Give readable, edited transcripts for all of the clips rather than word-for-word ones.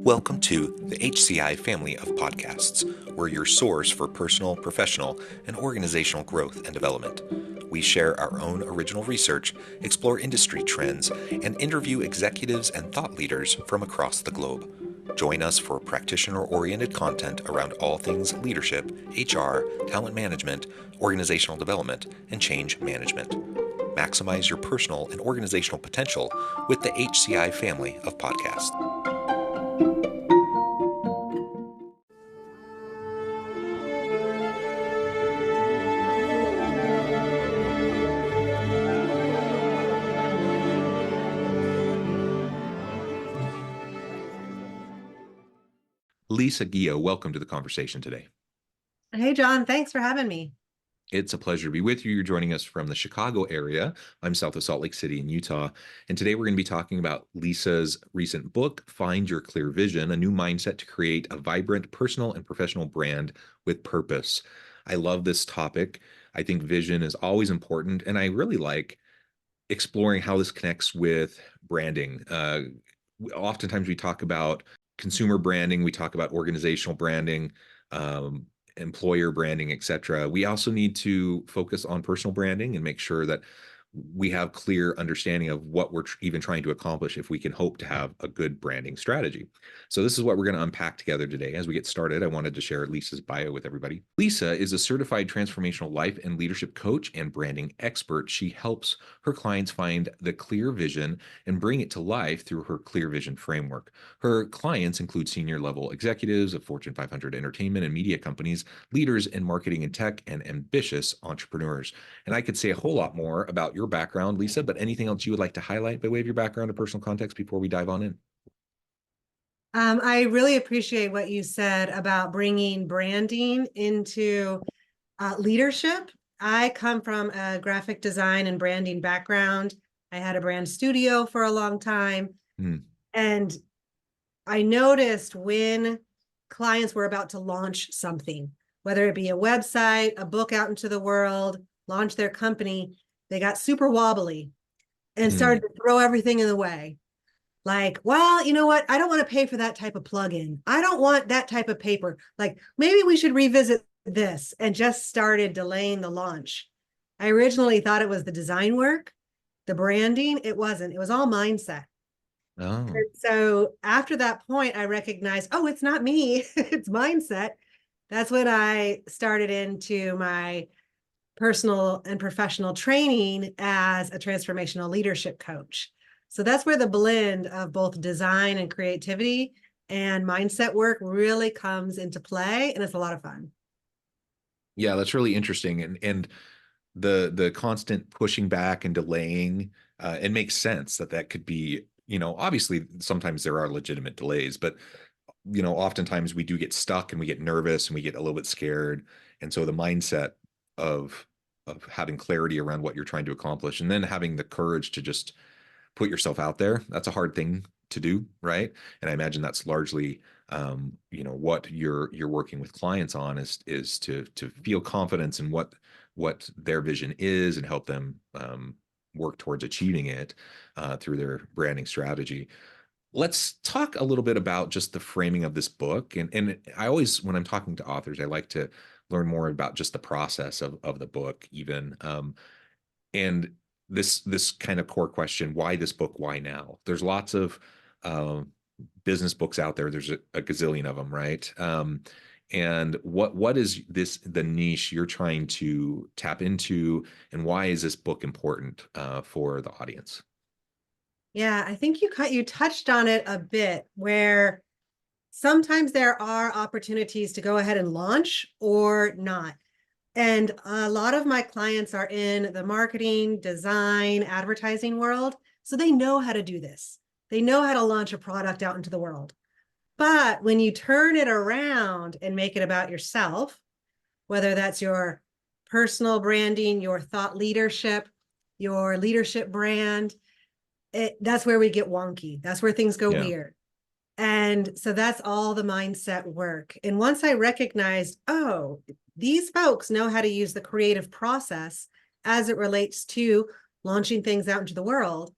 Welcome to the HCI family of podcasts. We're your source for personal, professional, and organizational growth and development. We share our own original research, explore industry trends, and interview executives and thought leaders from across the globe. Join us for practitioner-oriented content around all things leadership, HR, talent management, organizational development, and change management. Maximize your personal and organizational potential with the HCI family of podcasts. Lisa Guillot, welcome to the conversation today. Hey, John, thanks for having me. It's a pleasure to be with you. You're joining us from the Chicago area. I'm south of Salt Lake City in Utah. And today we're going to be talking about Lisa's recent book, Find Your Clear Vision, a new mindset to create a vibrant personal and professional brand with purpose. I love this topic. I think vision is always important. And I really like exploring how this connects with branding. Oftentimes we talk about consumer branding, we talk about organizational branding, employer branding, etc. We also need to focus on personal branding and make sure that we have clear understanding of what we're even trying to accomplish if we can hope to have a good branding strategy. So this is what we're going to unpack together today. As we get started, I wanted to share Lisa's bio with everybody. Lisa is a certified transformational life and leadership coach and branding expert. She helps her clients find the clear vision and bring it to life through her clear vision framework. Her clients include senior level executives of Fortune 500 entertainment and media companies, leaders in marketing and tech, and ambitious entrepreneurs. And I could say a whole lot more about your background, Lisa, but anything else you would like to highlight by way of your background or personal context before we dive on in? I really appreciate what you said about bringing branding into leadership. I come from a graphic design and branding background. I had a brand studio for a long time. And I noticed when clients were about to launch something, whether it be a website, a book out into the world, launch their company, they got super wobbly and started to throw everything in the way. Like, well, you know what? I don't want to pay for that type of plugin. I don't want that type of paper. Like, maybe we should revisit this, and just started delaying the launch. I originally thought it was the design work, the branding. It wasn't. It was all mindset. Oh. And so after that point, I recognized, oh, it's not me. It's mindset. That's when I started into my personal and professional training as a transformational leadership coach. So that's where the blend of both design and creativity and mindset work really comes into play, and it's a lot of fun. Yeah, that's really interesting. And the constant pushing back and delaying, it makes sense that could be, obviously sometimes there are legitimate delays, but oftentimes we do get stuck and we get nervous and we get a little bit scared. And so the mindset of having clarity around what you're trying to accomplish and then having the courage to just put yourself out there, that's a hard thing to do, right? And I imagine that's largely what you're working with clients on is to feel confidence in what their vision is and help them work towards achieving it through their branding strategy. Let's talk a little bit about just the framing of this book. And I always, when I'm talking to authors, I like to learn more about just the process of the book even. And this kind of core question, why this book, why now? There's lots of business books out there. There's a gazillion of them, right? And what is the niche you're trying to tap into, and why is this book important for the audience? Yeah, I think you touched on it a bit, where sometimes there are opportunities to go ahead and launch or not. And a lot of my clients are in the marketing, design, advertising world, so they know how to do this. They know how to launch a product out into the world. But when you turn it around and make it about yourself, whether that's your personal branding, your thought leadership, your leadership brand, that's where we get wonky. That's where things go weird. And so that's all the mindset work. And once I recognized, oh, these folks know how to use the creative process as it relates to launching things out into the world.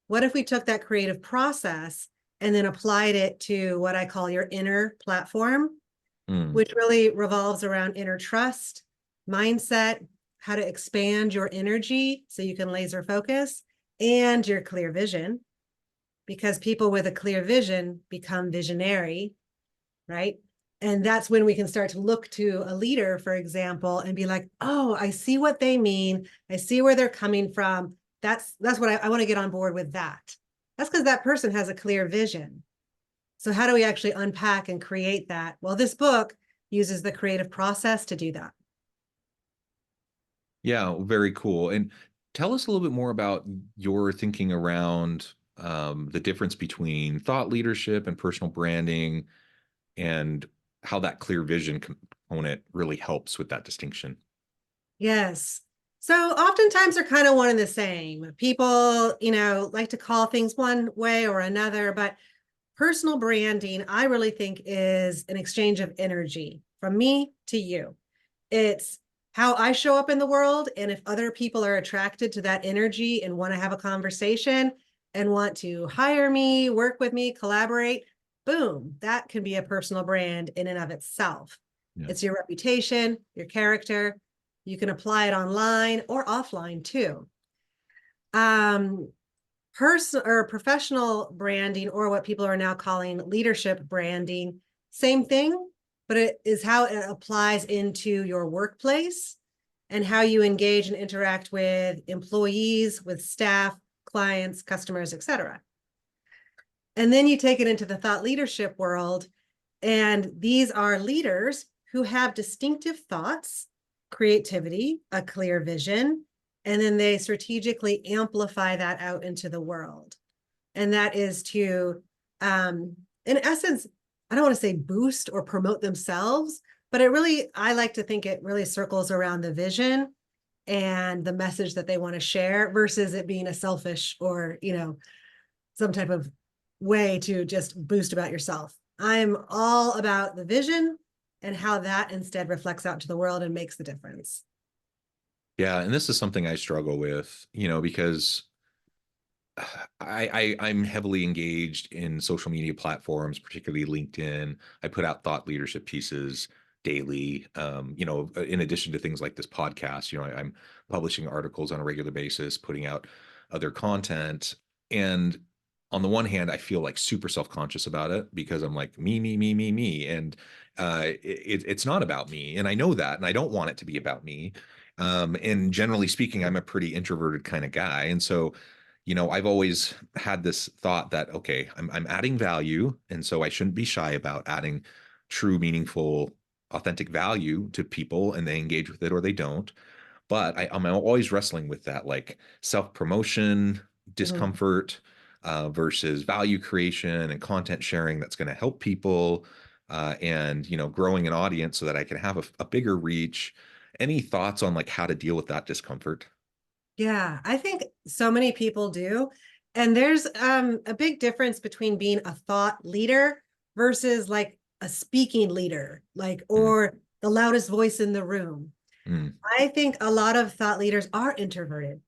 What if we took that creative process and then applied it to what I call your inner platform, Mm. which really revolves around inner trust, mindset, how to expand your energy so you can laser focus, and your clear vision, because people with a clear vision become visionary, right? And that's when we can start to look to a leader, for example, and be like, oh, I see what they mean. I see where they're coming from. That's what I want to get on board with that. That's because that person has a clear vision. So how do we actually unpack and create that? Well, this book uses the creative process to do that. Yeah, very cool. And tell us a little bit more about your thinking around the difference between thought leadership and personal branding, and how that clear vision component really helps with that distinction. Yes. So oftentimes they're kind of one and the same. People, like to call things one way or another, but personal branding, I really think, is an exchange of energy from me to you. It's how I show up in the world. And if other people are attracted to that energy and want to have a conversation and want to hire me, work with me, collaborate, boom, that can be a personal brand in and of itself. Yeah. It's your reputation, your character. You can apply it online or offline too. Personal or professional branding, or what people are now calling leadership branding, same thing, but it is how it applies into your workplace and how you engage and interact with employees, with staff, clients, customers, etc. And then you take it into the thought leadership world, and these are leaders who have distinctive thoughts, creativity, a clear vision, and then they strategically amplify that out into the world. And that is to, in essence, I don't want to say boost or promote themselves, but I like to think it really circles around the vision and the message that they want to share versus it being a selfish or, some type of way to just boost about yourself. I'm all about the vision and how that instead reflects out to the world and makes the difference. Yeah, and this is something I struggle with, because I'm heavily engaged in social media platforms, particularly LinkedIn. I put out thought leadership pieces daily. In addition to things like this podcast, I'm publishing articles on a regular basis, putting out other content. And on the one hand, I feel like super self-conscious about it because I'm like me, me, me, me, me. And it's not about me. And I know that, and I don't want it to be about me. And generally speaking, I'm a pretty introverted kind of guy. And so I've always had this thought that, okay, I'm adding value, and so I shouldn't be shy about adding true, meaningful, authentic value to people, and they engage with it or they don't. But I'm always wrestling with that, like self-promotion, Mhm. discomfort, versus value creation and content sharing that's going to help people, and growing an audience so that I can have a bigger reach. Any thoughts on like how to deal with that discomfort? Yeah, I think so many people do. And there's a big difference between being a thought leader versus like a speaking leader, Mm, or the loudest voice in the room. mm, I think a lot of thought leaders are introverted.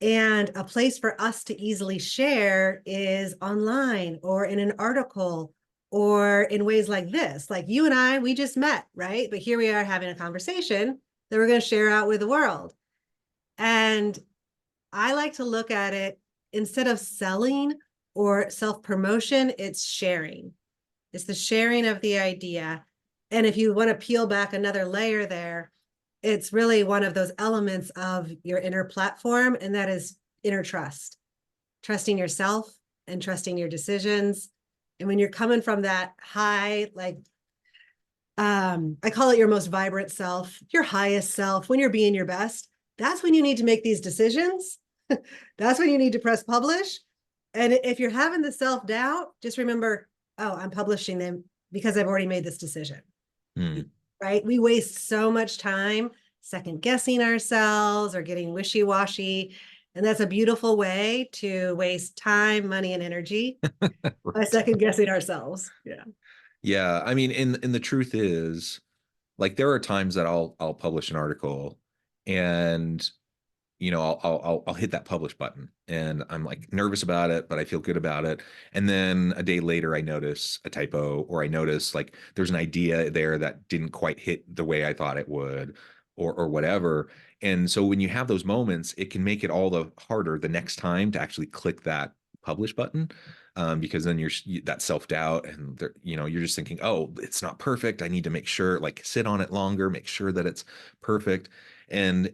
And a place for us to easily share is online or in an article or in ways like this. Like you and I, we just met, right? But here we are having a conversation that we're going to share out with the world. And I like to look at it, instead of selling or self-promotion, it's sharing. It's the sharing of the idea. And if you want to peel back another layer there, it's really one of those elements of your inner platform, and that is inner trust, trusting yourself and trusting your decisions. And when you're coming from that high, I call it your most vibrant self, your highest self, when you're being your best, that's when you need to make these decisions. That's when you need to press publish. And if you're having the self-doubt, just remember, oh, I'm publishing them because I've already made this decision. mm. Right? We waste so much time second guessing ourselves or getting wishy-washy. And that's a beautiful way to waste time, money, and energy by Right. second guessing ourselves. Yeah. Yeah, I mean, and the truth is, like, there are times that I'll publish an article, and I'll hit that publish button and I'm like nervous about it, but I feel good about it. And then a day later, I notice a typo, or I notice like there's an idea there that didn't quite hit the way I thought it would, or whatever. And so when you have those moments, it can make it all the harder the next time to actually click that publish button. Because then that self-doubt, and you're just thinking, oh, it's not perfect. I need to make sure, like, sit on it longer, make sure that it's perfect. And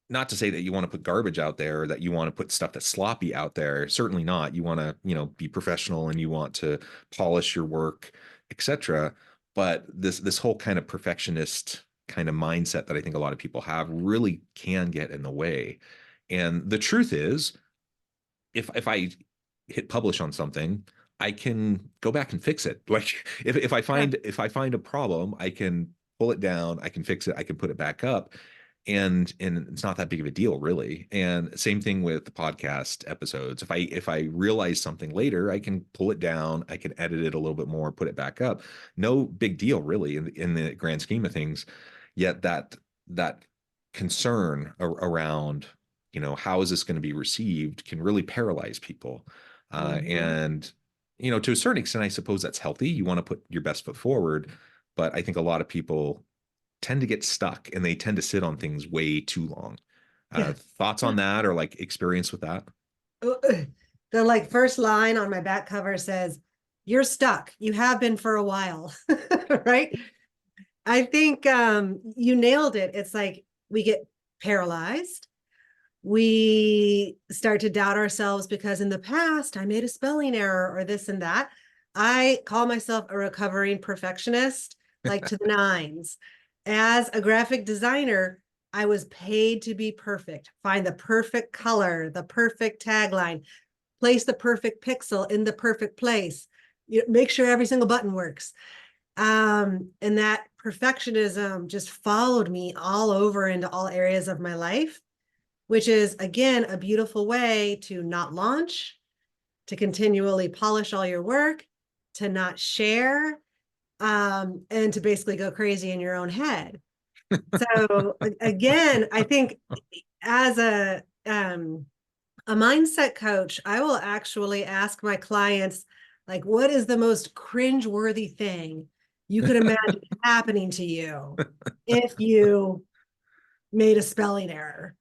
not to say that you want to put garbage out there, or that you want to put stuff that's sloppy out there. Certainly not. You want to, be professional, and you want to polish your work, etc. But this whole kind of perfectionist kind of mindset that I think a lot of people have really can get in the way. And the truth is, if I hit publish on something, I can go back and fix it. Like if I Yeah. find a problem, I can pull it down, I can fix it, I can put it back up, and it's not that big of a deal, really. And same thing with the podcast episodes. If I realize something later, I can pull it down, I can edit it a little bit more, put it back up. No big deal, really, in the grand scheme of things. Yet that concern around, how is this going to be received, can really paralyze people. Mhm. And to a certain extent, I suppose that's healthy. You want to put your best foot forward, but I think a lot of people tend to get stuck, and they tend to sit on things way too long. Yeah. Thoughts on that, or like experience with that? The like first line on my back cover says, "You're stuck. You have been for a while." Right? I think you nailed it. It's like we get paralyzed. We start to doubt ourselves because in the past I made a spelling error or this and that. I call myself a recovering perfectionist, like to the nines. As a graphic designer, I was paid to be perfect, find the perfect color, the perfect tagline, place the perfect pixel in the perfect place, make sure every single button works. And that perfectionism just followed me all over into all areas of my life, which is, again, a beautiful way to not launch, to continually polish all your work, to not share, and to basically go crazy in your own head. So again, I think as a mindset coach, I will actually ask my clients, like, what is the most cringe-worthy thing you could imagine happening to you if you made a spelling error,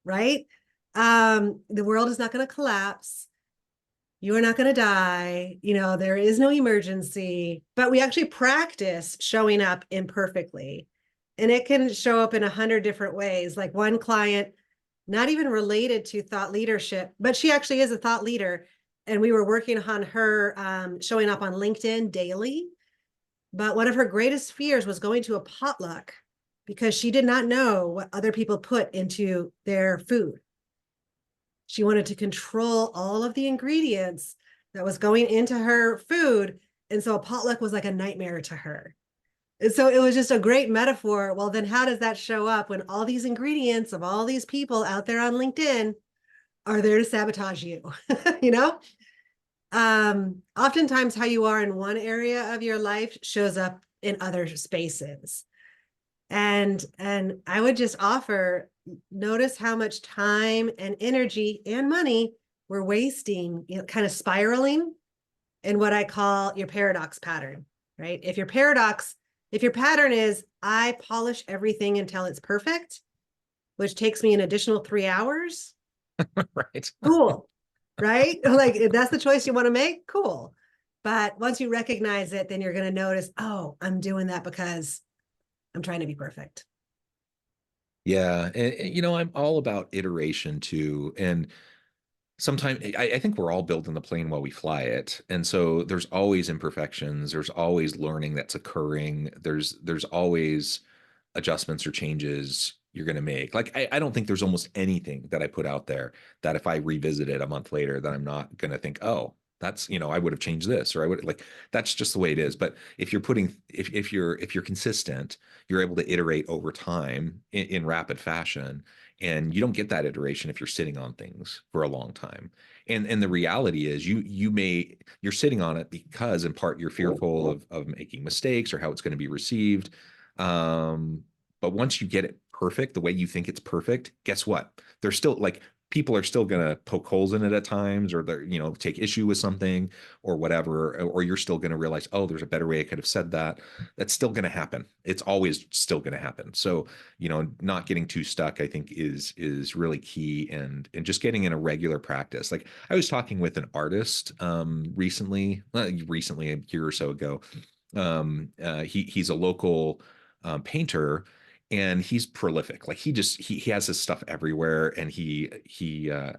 right? The world is not going to collapse. You are not going to die. There is no emergency, but we actually practice showing up imperfectly. And it can show up in 100 different ways. Like one client, not even related to thought leadership, but she actually is a thought leader. And we were working on her showing up on LinkedIn daily. But one of her greatest fears was going to a potluck because she did not know what other people put into their food. She wanted to control all of the ingredients that was going into her food. And so a potluck was like a nightmare to her. And so it was just a great metaphor. Well, then how does that show up when all these ingredients of all these people out there on LinkedIn are there to sabotage you? you know? Oftentimes how you are in one area of your life shows up in other spaces. And I would just offer, notice how much time and energy and money we're wasting, kind of spiraling in what I call your paradox pattern, right? If your pattern is, I polish everything until it's perfect, which takes me an additional 3 hours, Right. cool, right? Like if that's the choice you want to make, cool. But once you recognize it, then you're going to notice, oh, I'm doing that because I'm trying to be perfect. Yeah. And I'm all about iteration too. And sometimes I think we're all building the plane while we fly it. And so there's always imperfections. There's always learning that's occurring. There's always adjustments or changes you're going to make. Like, I don't think there's almost anything that I put out there that if I revisit it a month later, that I'm not going to think, oh, that's, I would have changed this, or I would, like, that's just the way it is. But if you're consistent, you're able to iterate over time in rapid fashion. And you don't get that iteration if you're sitting on things for a long time. And the reality is you're sitting on it because in part you're fearful of making mistakes or how it's going to be received. But once you get it perfect the way you think it's perfect, guess what? There's still like people are still going to poke holes in it at times, or they're, take issue with something or whatever, or you're still going to realize, oh, there's a better way I could have said that. That's still going to happen. It's always still going to happen. So, not getting too stuck, I think is really key, and just getting in a regular practice. Like I was talking with an artist recently a year or so ago. He's a local painter, and he's prolific. Like he has his stuff everywhere, and he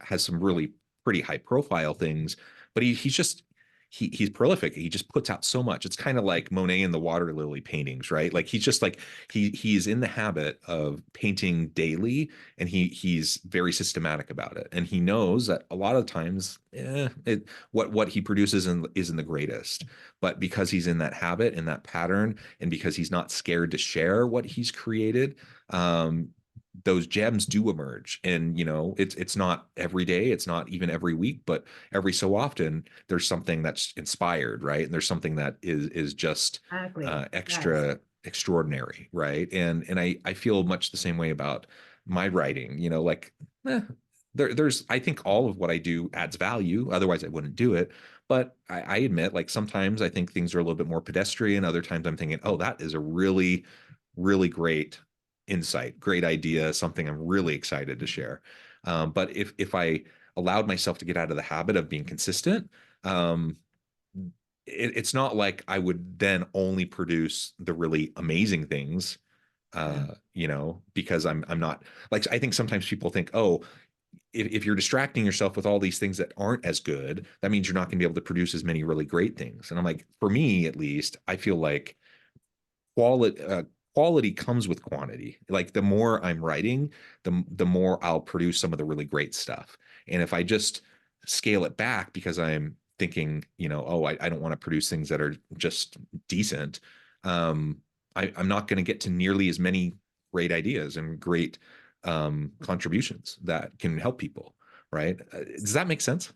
has some really pretty high profile things, but he's prolific. He just puts out so much. It's kind of like Monet and the water lily paintings, right? Like he's just like he's in the habit of painting daily, and he's very systematic about it. And he knows that a lot of times what he produces isn't the greatest, but because he's in that habit, in that pattern, and because he's not scared to share what he's created, those gems do emerge. And it's not every day, it's not even every week, but every so often there's something that's inspired, right? And there's something that is just Exactly. extra Yes. extraordinary, right? And I feel much the same way about my writing. Like there's I think all of what I do adds value, otherwise I wouldn't do it. But I admit, like, sometimes I think things are a little bit more pedestrian. Other times I'm thinking, oh, that is a really, really great insight, great idea, something I'm really excited to share. But if I allowed myself to get out of the habit of being consistent, it's not like I would then only produce the really amazing things, Yeah. because I'm not, like, I think sometimes people think, oh, if you're distracting yourself with all these things that aren't as good, that means you're not going to be able to produce as many really great things. And I'm like, for me, at least, I feel like quality quality comes with quantity. Like the more I'm writing, the more I'll produce some of the really great stuff. And if I just scale it back because I'm thinking, oh, I don't want to produce things that are just decent, I'm not going to get to nearly as many great ideas and great contributions that can help people. Right? Does that make sense?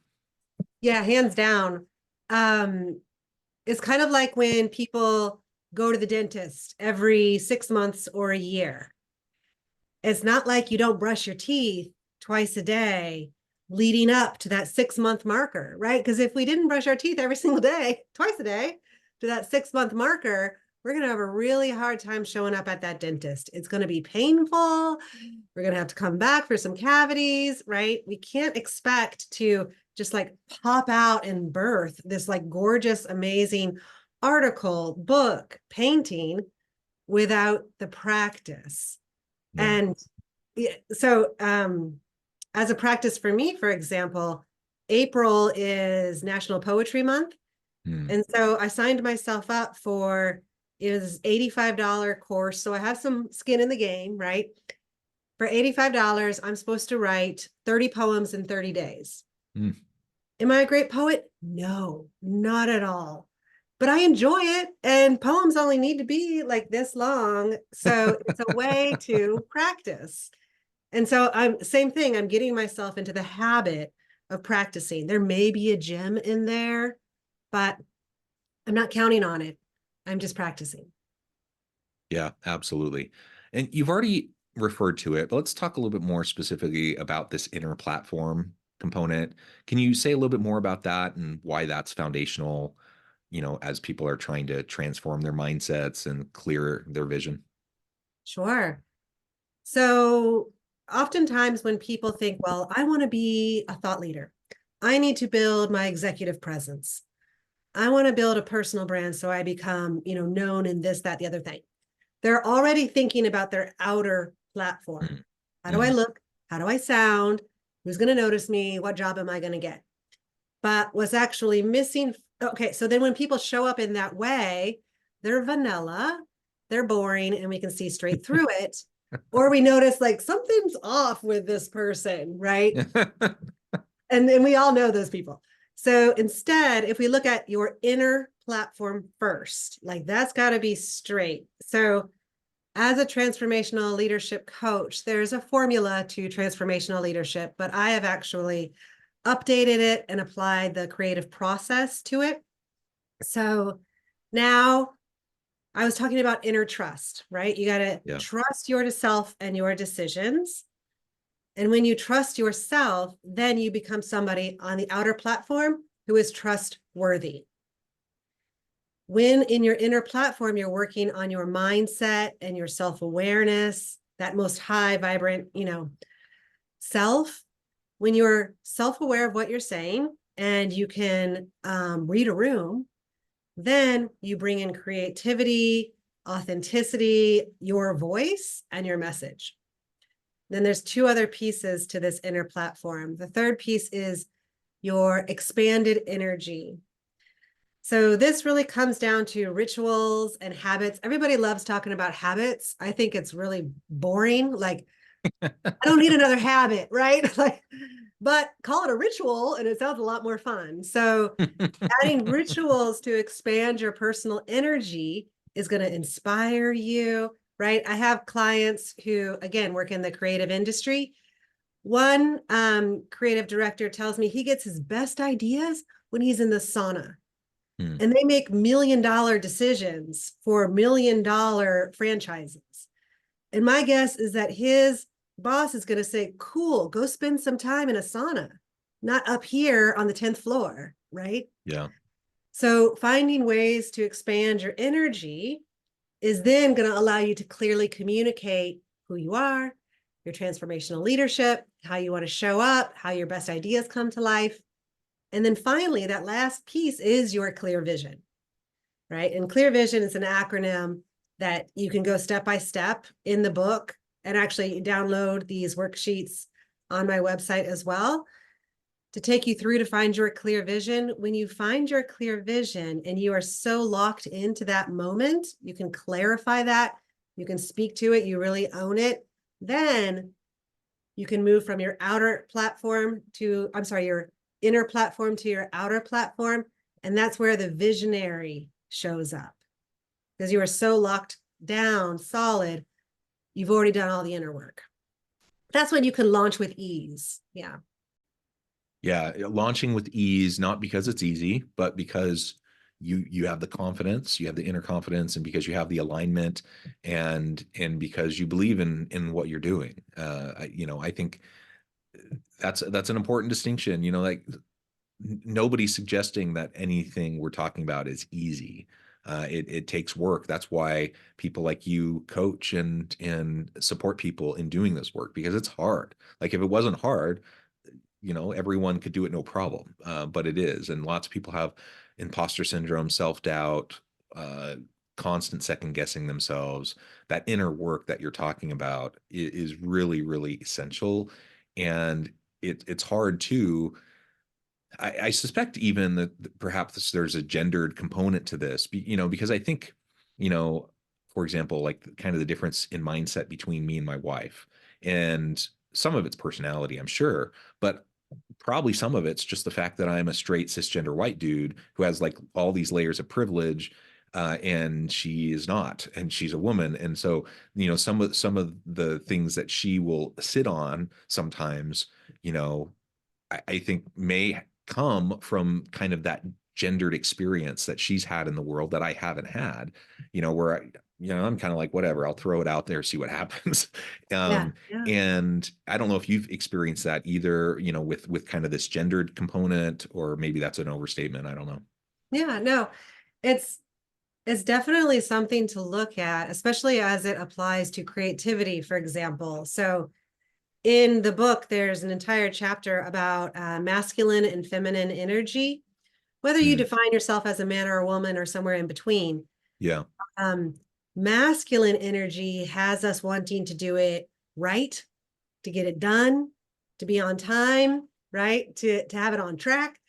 Yeah, hands down. Um, it's kind of like when people go to the dentist every 6 months or a year. It's not like you don't brush your teeth twice a day leading up to that 6 month marker, right? Because if we didn't brush our teeth every single day, twice a day, to that 6 month marker, we're going to have a really hard time showing up at that dentist. It's going to be painful. We're going to have to come back for some cavities, right? We can't expect to just like pop out and birth this like gorgeous, amazing article, book, painting without the practice. Yeah. And so as a practice for me, for example, April is National Poetry Month. Mm. And so I signed myself up for, it was $85 course. So I have some skin in the game, right? For $85, I'm supposed to write 30 poems in 30 days. Mm. Am I a great poet? No, not at all. But I enjoy it. And poems only need to be like this long. So it's a way to practice. And so same thing, I'm getting myself into the habit of practicing. There may be a gem in there, but I'm not counting on it. I'm just practicing. Yeah, absolutely. And you've already referred to it, but let's talk a little bit more specifically about this inner platform component. Can you say a little bit more about that and why that's foundational, as people are trying to transform their mindsets and clear their vision? Sure. So oftentimes when people think, well, I want to be a thought leader, I need to build my executive presence. I want to build a personal brand so I become, known in this, that, the other thing. They're already thinking about their outer platform. How do I Mm. look? How do I sound? Who's going to notice me? What job am I going to get? But what's actually missing? Okay, so then when people show up in that way, they're vanilla, they're boring, and we can see straight through it. Or we notice like something's off with this person, right? And then we all know those people. So instead, if we look at your inner platform first, like that's got to be straight. So as a transformational leadership coach, there's a formula to transformational leadership, but I have actually updated it and applied the creative process to it. So now I was talking about inner trust, right? You got to Yeah. trust yourself and your decisions. And when you trust yourself, then you become somebody on the outer platform who is trustworthy. When in your inner platform, you're working on your mindset and your self-awareness, that most high, vibrant, self. When you're self-aware of what you're saying and you can read a room, then you bring in creativity, authenticity, your voice, and your message. Then there's two other pieces to this inner platform. The third piece is your expanded energy. So this really comes down to rituals and habits. Everybody loves talking about habits. I think it's really boring. Like, I don't need another habit, right? Like, but call it a ritual and it sounds a lot more fun. So adding rituals to expand your personal energy is going to inspire you, right? I have clients who, again, work in the creative industry. One creative director tells me he gets his best ideas when he's in the sauna. And they make $1 million decisions for $1 million franchises. And my guess is that his boss is going to say, cool, go spend some time in a sauna, not up here on the 10th floor, right? Yeah. So finding ways to expand your energy is then going to allow you to clearly communicate who you are, your transformational leadership, how you want to show up, how your best ideas come to life. And then finally, that last piece is your clear vision, right? And clear vision is an acronym that you can go step by step in the book and actually download these worksheets on my website as well to take you through to find your clear vision. When you find your clear vision and you are so locked into that moment, you can clarify that, you can speak to it, you really own it, then you can move from your outer platform to, your inner platform to your outer platform. And that's where the visionary shows up. Because you are so locked down, solid, you've already done all the inner work. That's when you can launch with ease. Yeah. Yeah. Launching with ease, not because it's easy, but because you have the confidence, you have the inner confidence, and because you have the alignment and because you believe in what you're doing. I think that's an important distinction. Like nobody's suggesting that anything we're talking about is easy. It takes work. That's why people like you coach and support people in doing this work, because it's hard. Like if it wasn't hard, everyone could do it no problem. But it is, and lots of people have imposter syndrome, self-doubt, constant second guessing themselves. That inner work that you're talking about is really, really essential, and it's hard too. I suspect even that perhaps there's a gendered component to this, because I think, for example, like kind of the difference in mindset between me and my wife, and some of it's personality, I'm sure, but probably some of it's just the fact that I'm a straight cisgender white dude who has like all these layers of privilege, and she is not, and she's a woman, and so some of the things that she will sit on sometimes, I think may come from kind of that gendered experience that she's had in the world that I haven't had, where I'm kind of like, whatever, I'll throw it out there, see what happens. Yeah. And I don't know if you've experienced that either, with kind of this gendered component, or maybe that's an overstatement. I don't know. Yeah, no, it's definitely something to look at, especially as it applies to creativity, for example. So in the book, there's an entire chapter about masculine and feminine energy, whether you define yourself as a man or a woman or somewhere in between. Yeah. Masculine energy has us wanting to do it right, to get it done, to be on time, right? To have it on track,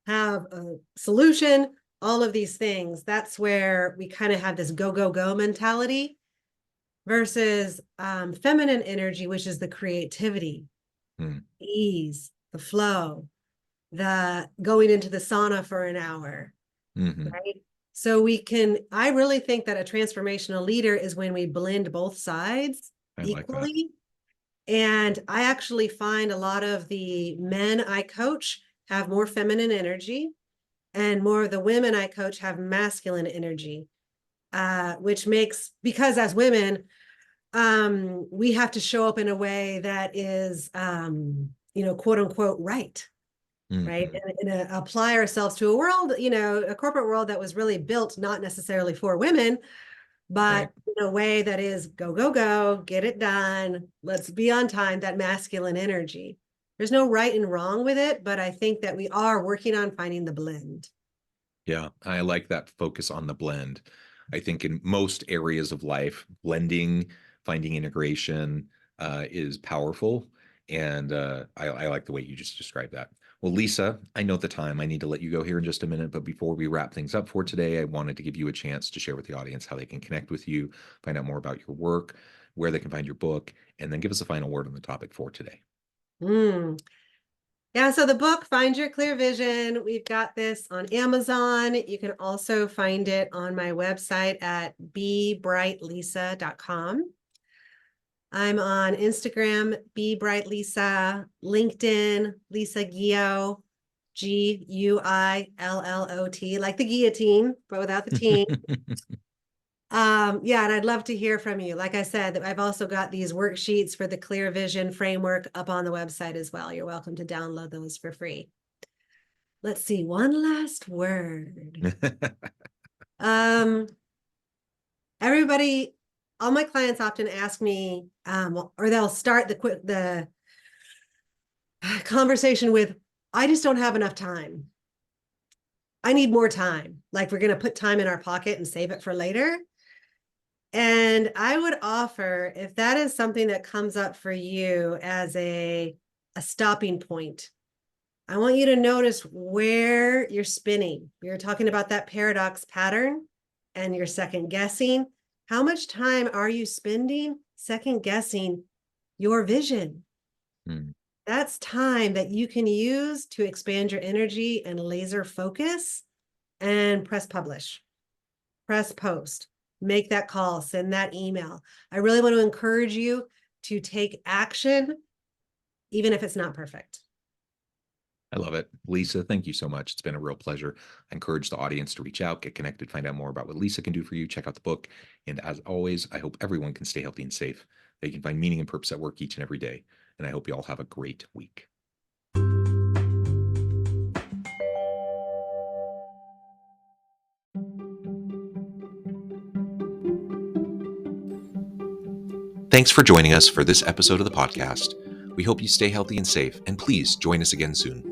have a solution, all of these things. That's where we kind of have this go, go, go mentality versus feminine energy, which is the creativity, ease, the flow, the going into the sauna for an hour, right? So I really think that a transformational leader is when we blend both sides I like that. equally. And I actually find a lot of the men I coach have more feminine energy, and more of the women I coach have masculine energy. which makes, because as women, we have to show up in a way that is, quote unquote, right. Right. And apply ourselves to a world, a corporate world that was really built not necessarily for women, but in a way that is go, go, go, get it done. Let's be on time, that masculine energy. There's no right and wrong with it, but I think that we are working on finding the blend. Yeah, I like that focus on the blend. I think in most areas of life, blending, finding integration is powerful. And I like the way you just described that. Well, Lisa, I know the time. I need to let you go here in just a minute. But before we wrap things up for today, I wanted to give you a chance to share with the audience how they can connect with you, find out more about your work, where they can find your book, and then give us a final word on the topic for today. Yeah, so the book, Find Your Clear Vision, we've got this on Amazon. You can also find it on my website at bebrightlisa.com. I'm on Instagram, bebrightlisa, LinkedIn, Lisa Guillot, Guillot, like the guillotine, but without the team. Yeah, and I'd love to hear from you. Like I said, I've also got these worksheets for the Clear Vision framework up on the website as well. You're welcome to download those for free. Let's see, one last word. Everybody, all my clients often ask me, or they'll start the conversation with, I just don't have enough time. I need more time. Like we're going to put time in our pocket and save it for later. And I would offer, if that is something that comes up for you as a stopping point, I want you to notice where you're spinning. We were talking about that paradox pattern and you're second guessing. How much time are you spending second guessing your vision? That's time that you can use to expand your energy and laser focus and press publish, press post, make that call, send that email. I really want to encourage you to take action, even if it's not perfect. I love it. Lisa, thank you so much. It's been a real pleasure. I encourage the audience to reach out, get connected, find out more about what Lisa can do for you, check out the book. And as always, I hope everyone can stay healthy and safe. They can find meaning and purpose at work each and every day. And I hope you all have a great week. Thanks for joining us for this episode of the podcast. We hope you stay healthy and safe, and please join us again soon.